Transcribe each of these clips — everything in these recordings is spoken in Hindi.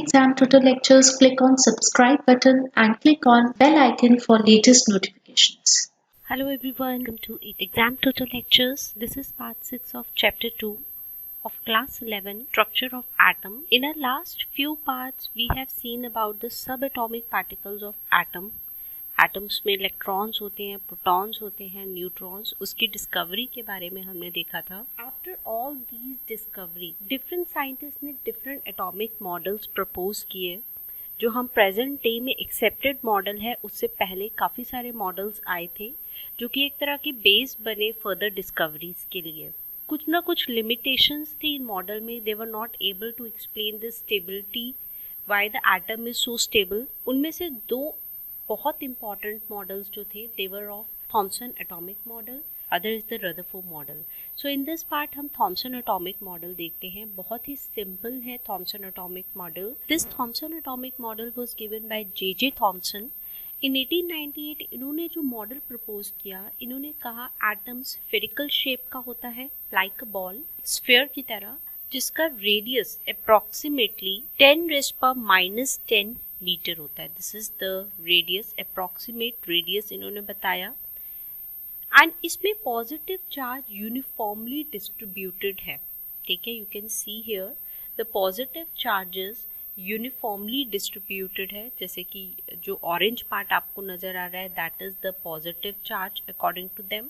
exam tutor lectures, click on subscribe button and click on bell icon for latest notifications. Hello everyone, welcome to exam tutor lectures. This is part 6 of chapter 2 of class 11, structure of atom. In our last few parts we have seen about the subatomic particles of atom. Atoms में इलेक्ट्रॉन्स होते हैं, प्रोटॉन्स होते हैं, न्यूट्रॉन्स, उसकी डिस्कवरी के बारे में हमने देखा था. After all these discovery different scientist ने डिफरेंट एटॉमिक मॉडल्स प्रपोज किए. जो हम प्रेजेंट डे में एक्सेप्टेड मॉडल है, उससे पहले काफ़ी सारे मॉडल्स आए थे जो कि एक तरह की बेस बने फर्दर डिस्कवरीज के लिए. कुछ ना कुछ लिमिटेशंस थी इन मॉडल में. They were not able to explain the stability, why the atom is so stable. उनमें से दो बहुत इंपॉर्टेंट मॉडल्स जो थे, they were of Thomson atomic model, other is the Rutherford model. So in this part हम थॉमसन एटॉमिक मॉडल देखते हैं. बहुत ही सिंपल है Thomson atomic model. This Thomson atomic model was given by J Thomson in 1898. इन्होंने जो मॉडल प्रपोज किया, इन्होंने कहा एटम स्फेरिकल शेप का होता है, लाइक अ बॉल, स्फीयर की तरह, जिसका रेडियस अप्रॉक्सीमेटली 10⁻⁻10 मीटर होता है. This is the radius, approximate radius इन्होंने बताया. एंड इसमें पॉजिटिव चार्ज यूनिफॉर्मली डिस्ट्रीब्यूटेड है. ठीक है, you can see here the positive charges uniformly distributed है. जैसे कि जो ऑरेंज पार्ट आपको नजर आ रहा है, that is the positive charge according to them.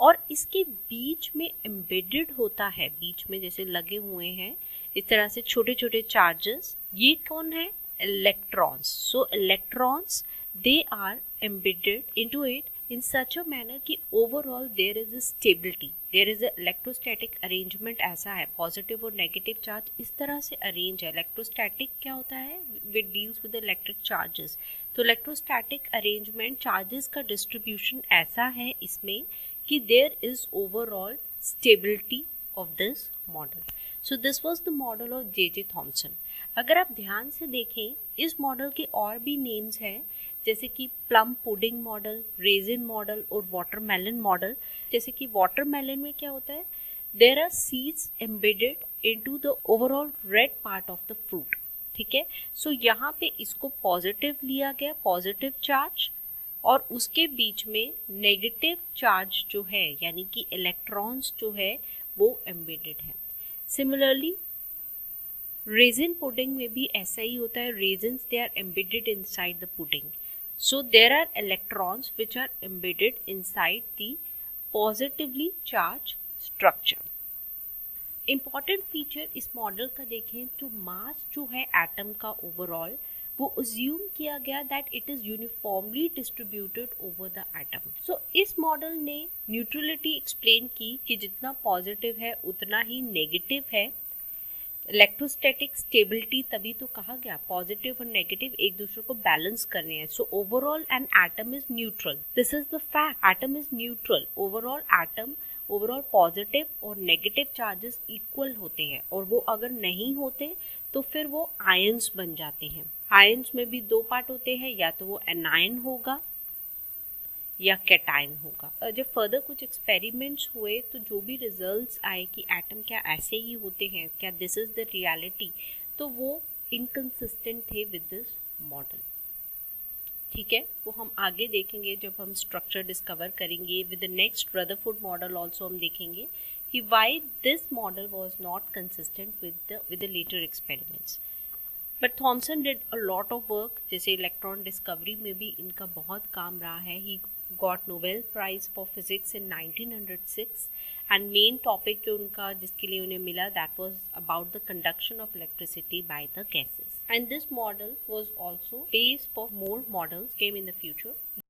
और इसके बीच में एम्बेडेड होता है, बीच में जैसे लगे हुए हैं इस तरह से छोटे छोटे चार्जेस. ये कौन है? Electrons. So electrons, they are embedded into it in such a manner कि overall there is a stability, there is a electrostatic arrangement. ऐसा है, positive और negative charge इस तरह से arrange है. electrostatic क्या होता है? It deals with the electric charges. तो electrostatic arrangement, charges का distribution ऐसा है इसमें कि there is overall stability of this model. So this was the model of J. Thomson. अगर आप ध्यान से देखें, इस मॉडल के और भी नेम्स हैं, जैसे कि plum pudding model, raisin model और वाटरमेलन मॉडल. जैसे कि वाटरमेलन में क्या होता है? There are seeds embedded into the overall red part of the fruit. ठीक है, सो यहाँ पे इसको पॉजिटिव लिया गया, पॉजिटिव चार्ज, और उसके बीच में नेगेटिव चार्ज जो है, यानी कि इलेक्ट्रॉन्स जो है वो एम्बेडेड है. सिमिलरली रेजिन पुडिंग में भी ऐसा ही होता है. Raisins, they are embedded inside the pudding. So there are electrons which are embedded inside the positively charged structure. Important feature इस मॉडल का देखें तो मास जो है एटम का ओवरऑल, वो अज्यूम किया गया that it is uniformly distributed over the atom. So इस मॉडल ने न्यूट्रलिटी एक्सप्लेन की कि जितना पॉजिटिव है उतना ही नेगेटिव है. इलेक्ट्रोस्टैटिक स्टेबिलिटी, तभी तो कहा गया पॉजिटिव और नेगेटिव एक दूसरे को बैलेंस करने हैं. So overall an atom is neutral. This is the fact. Atom is neutral. Overall atom, overall positive और नेगेटिव चार्जेस इक्वल होते हैं, और वो अगर नहीं होते तो फिर वो आयंस बन जाते हैं. आयंस में भी दो पार्ट होते हैं, या तो वो एनायन होगा या कैटायन होगा. जब फर्दर कुछ एक्सपेरिमेंट्स हुए तो जो भी रिजल्ट्स आए कि एटम क्या ऐसे ही होते हैं, क्या दिस इज द रियलिटी, तो वो इनकंसिस्टेंट थे विद दिस मॉडल. ठीक है, वो हम आगे देखेंगे जब हम स्ट्रक्चर डिस्कवर करेंगे. With the next Rutherford model also हम देखेंगे कि why this model was not consistent with the later experiments. But Thomson did a lot of work. जैसे इलेक्ट्रॉन डिस्कवरी में भी इनका बहुत काम रहा है. ही got Nobel Prize for Physics in 1906 and main topic जो उनका जिसके लिए उन्हें मिला, that was about the conduction of electricity by the gases. And this model was also base for more models came in the future.